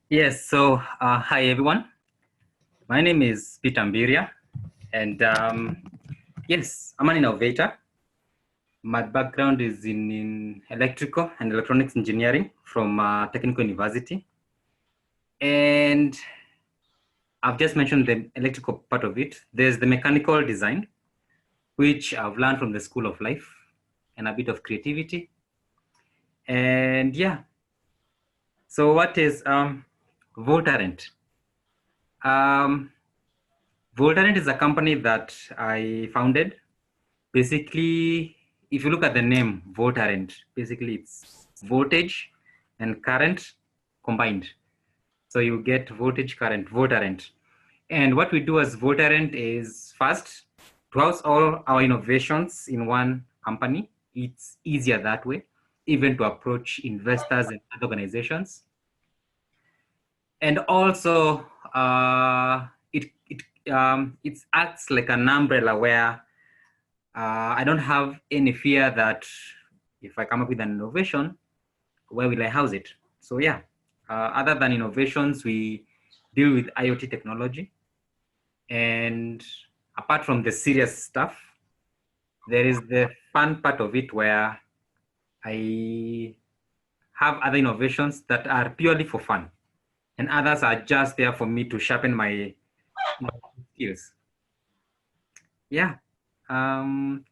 Yes, so hi everyone. My name is Peter Mbiria, and yes, I'm an innovator. My background is in electrical and electronics engineering from Technical University. And I've just mentioned the electrical part of it. There's the mechanical design, which I've learned from the School of Life, and a bit of creativity. And yeah, so what is Voltarent? Um, Voltarent is a company that I founded. Basically, if you look at the name Voltarent, basically it's voltage and current combined. So you get voltage, current, Voltarent. And what we do as Voltarent is first, to house all our innovations in one company. It's easier that way, even to approach investors and other organizations. And also, it acts like an umbrella where I don't have any fear that if I come up with an innovation, where will I house it? So yeah, other than innovations, we deal with IoT technology. And apart from the serious stuff, there is the fun part of it where I have other innovations that are purely for fun. And others are just there for me to sharpen my skills. Yeah. Um,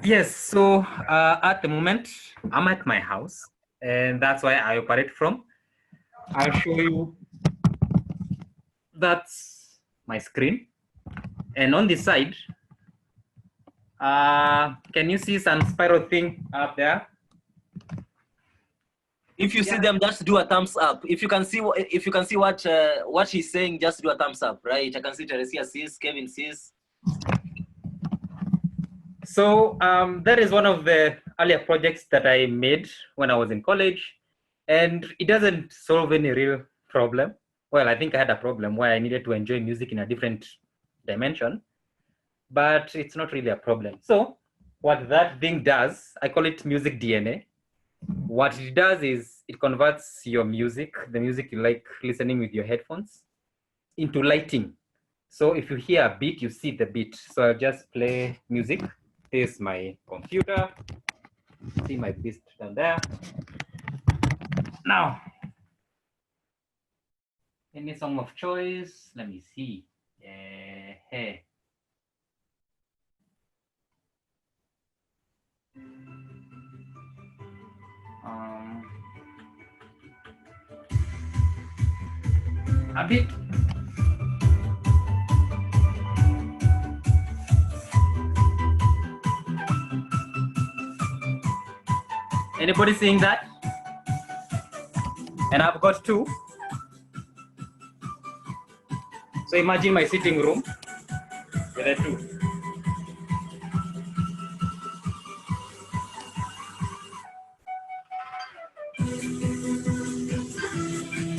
Yes, so at the moment, I'm at my house, and that's why I operate from. I'll show you that's my screen. And on the side, can you see some spiral thing up there? If you see them, just do a thumbs up. If you can see what he's saying, just do a thumbs up, right? I can see Teresia sees, Kevin sees. So that is one of the earlier projects that I made when I was in college, and it doesn't solve any real problem. Well, I think I had a problem where I needed to enjoy music in a different dimension, but it's not really a problem. So what that thing does, I call it music DNA. What it does is it converts your music, the music you like listening with your headphones, into lighting. So if you hear a beat, you see the beat. So I'll just play music. Here's my computer. See my beat down there. Now, any song of choice? Let me see. Hey. A bit. Anybody seeing that? And I've got two. So imagine my sitting room with a two.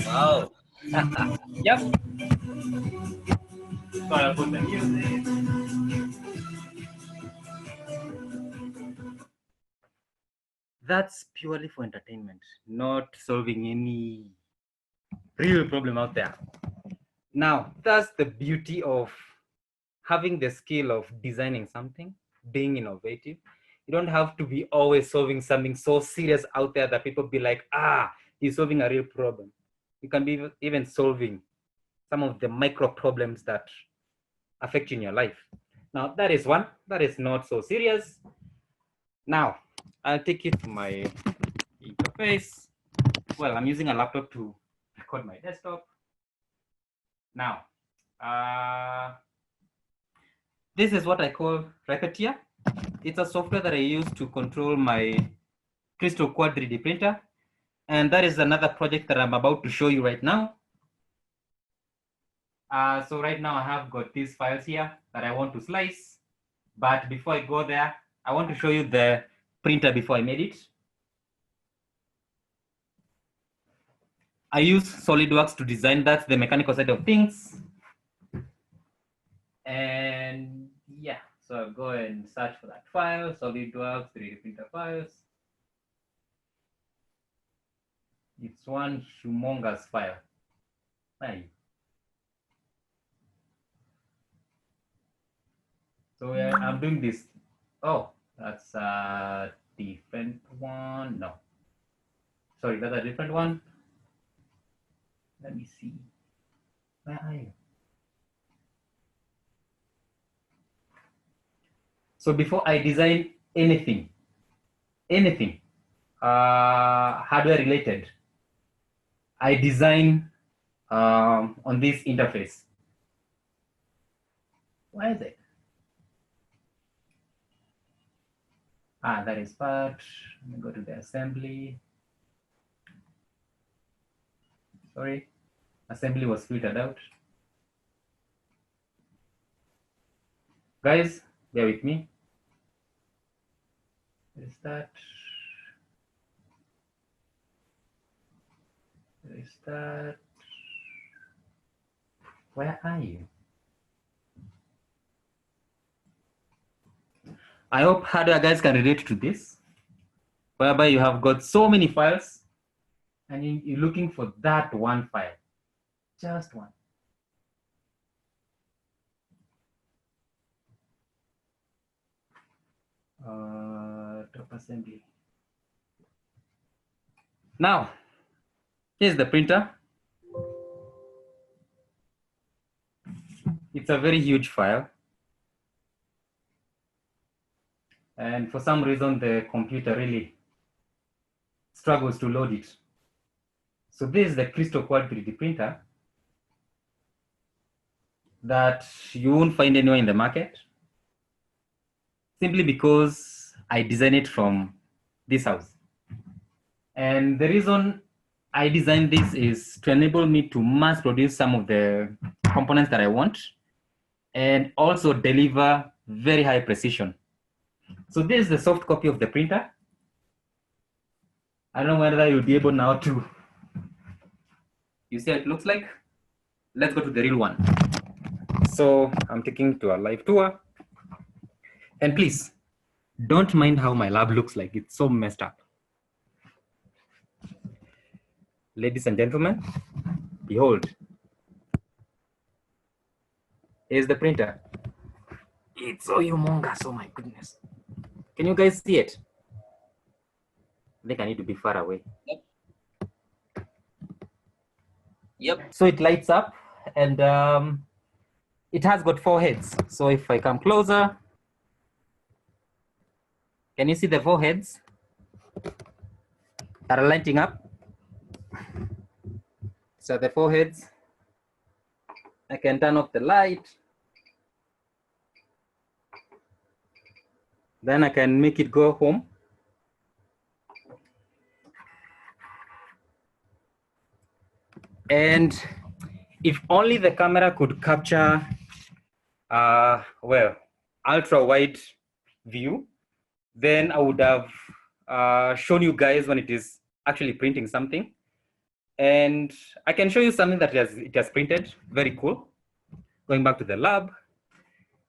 Wow. Yep. So I'll put the music. That's purely for entertainment, not solving any real problem out there. Now, that's the beauty of having the skill of designing something, being innovative. You don't have to be always solving something so serious out there that people be like, he's solving a real problem. You can be even solving some of the micro problems that affect you in your life. Now, that is one that is not so serious. Now, I'll take it to my interface. Well, I'm using a laptop to record my desktop. Now, this is what I call Racketeer. It's a software that I use to control my Crystal Quad 3D printer. And that is another project that I'm about to show you right now. So right now I have got these files here that I want to slice. But before I go there, I want to show you the printer before I made it. I use SolidWorks to design that, the mechanical side of things. And yeah, so I'll go and search for that file, SolidWorks 3D printer files. It's one humongous file. Right. So I'm doing this. Oh, that's a different one. No, sorry, that's a different one. Let me see. Where are you? So before I design anything, hardware related, I design on this interface. Where is it? Ah, that is part. Let me go to the assembly. Sorry, assembly was filtered out. Guys, bear with me. Where is that? Where is that? Where are you? I hope hardware guys can relate to this, whereby you have got so many files and you're looking for that one file, just one. Drop assembly. Now, here's the printer. It's a very huge file. And for some reason, the computer really struggles to load it. So this is the crystal quad 3D printer that you won't find anywhere in the market, simply because I designed it from this house. And the reason I designed this is to enable me to mass produce some of the components that I want and also deliver very high precision. So this is the soft copy of the printer. I don't know whether you'll be able now to, you see how it looks like? Let's go to the real one. So I'm taking to a live tour. And please, don't mind how my lab looks like. It's so messed up. Ladies and gentlemen, behold. Here's the printer. It's so humongous, oh my goodness. Can you guys see it? I think I need to be far away. Yep. Yep. So it lights up and it has got 4 heads. So if I come closer, can you see the 4 heads that are lighting up? So the 4 heads, I can turn off the light. Then I can make it go home. And if only the camera could capture, well, ultra wide view, then I would have shown you guys when it is actually printing something. And I can show you something that it has printed, very cool. Going back to the lab,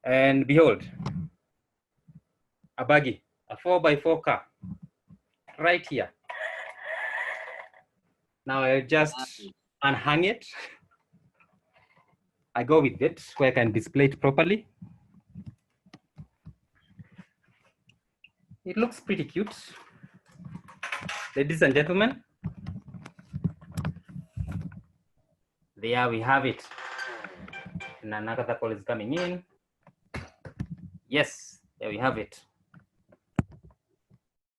and behold, a buggy, a 4x4 car, right here. Now I just unhang it. I go with it where I can display it properly. It looks pretty cute. Ladies and gentlemen, there we have it. And another call is coming in. Yes, there we have it.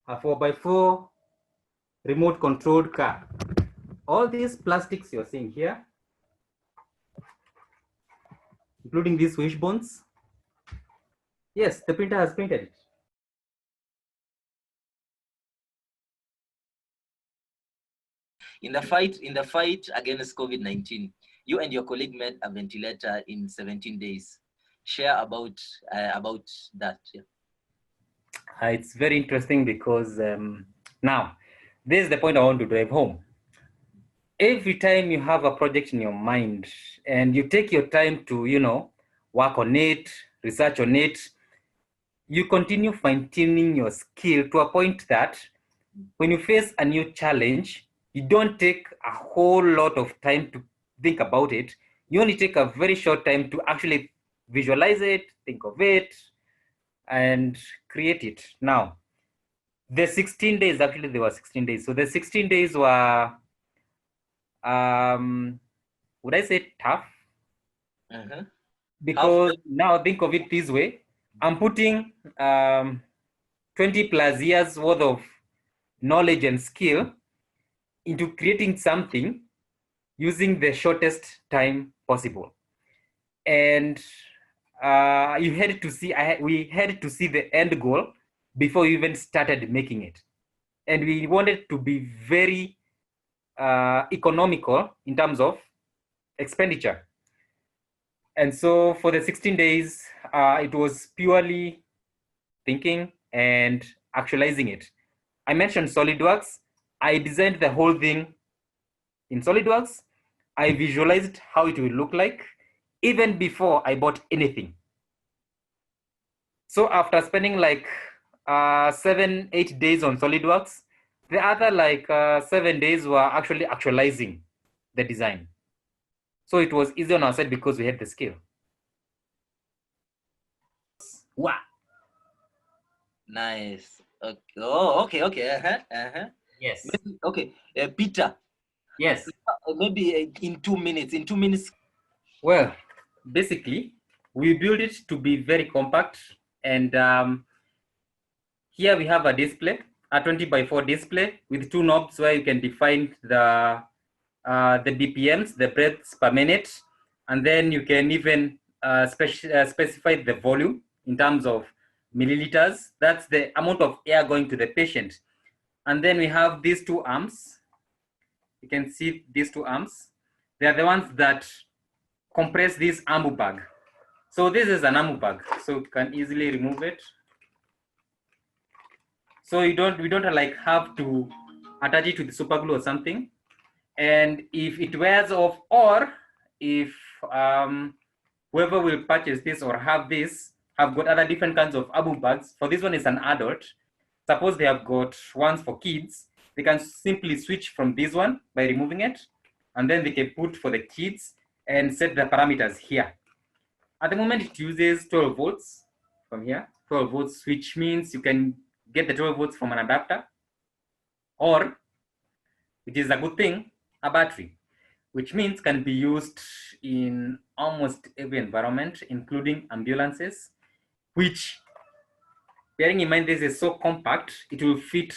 A 4x4 remote controlled car. All these plastics you're seeing here, including these wishbones. Yes, the printer has printed it. In the fight against COVID-19, you and your colleague made a ventilator in 17 days. Share about that. Yeah. It's very interesting because now, this is the point I want to drive home. Every time you have a project in your mind and you take your time to, work on it, research on it, you continue fine-tuning your skill to a point that when you face a new challenge, you don't take a whole lot of time to think about it, you only take a very short time to actually visualize it, think of it, and create it. Now, the 16 days, actually there were 16 days. So the 16 days were, would I say tough? Mm-hmm. Because now think of it this way, I'm putting 20 plus years worth of knowledge and skill into creating something using the shortest time possible. And you had to see, we had to see the end goal before we even started making it. And we wanted to be very economical in terms of expenditure. And so for the 16 days, it was purely thinking and actualizing it. I mentioned SolidWorks. I designed the whole thing in SolidWorks. I visualized how it will look like even before I bought anything. So after spending like 7-8 days on SolidWorks, the other like 7 days were actually actualizing the design. So it was easy on our side because we had the skill. Wow. Nice. Okay. Oh, okay, okay. Yes. Maybe, okay, Peter. Yes. Maybe in 2 minutes. In 2 minutes. Well, basically, we build it to be very compact, and here we have a display, a 20x4 display with 2 knobs where you can define the BPMs, the breaths per minute, and then you can even specify the volume in terms of milliliters. That's the amount of air going to the patient. And then we have these 2 arms. You can see these 2 arms. They are the ones that compress this ambu bag. So this is an ambu bag, so you can easily remove it. So we don't like have to attach it to the super glue or something. And if it wears off, or if whoever will purchase this or have this have got other different kinds of ambu bags. For this one is an adult. Suppose they have got ones for kids, they can simply switch from this one by removing it, and then they can put for the kids and set the parameters here. At the moment, it uses 12 volts from here, 12 volts, which means you can get the 12 volts from an adapter, or, which is a good thing, a battery, which means can be used in almost every environment, including ambulances, which, bearing in mind this is so compact, it will fit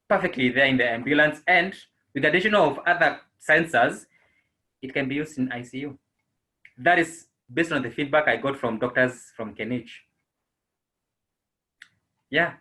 perfectly there in the ambulance, and with the addition of other sensors, it can be used in ICU. That is based on the feedback I got from doctors from Kenich. Yeah.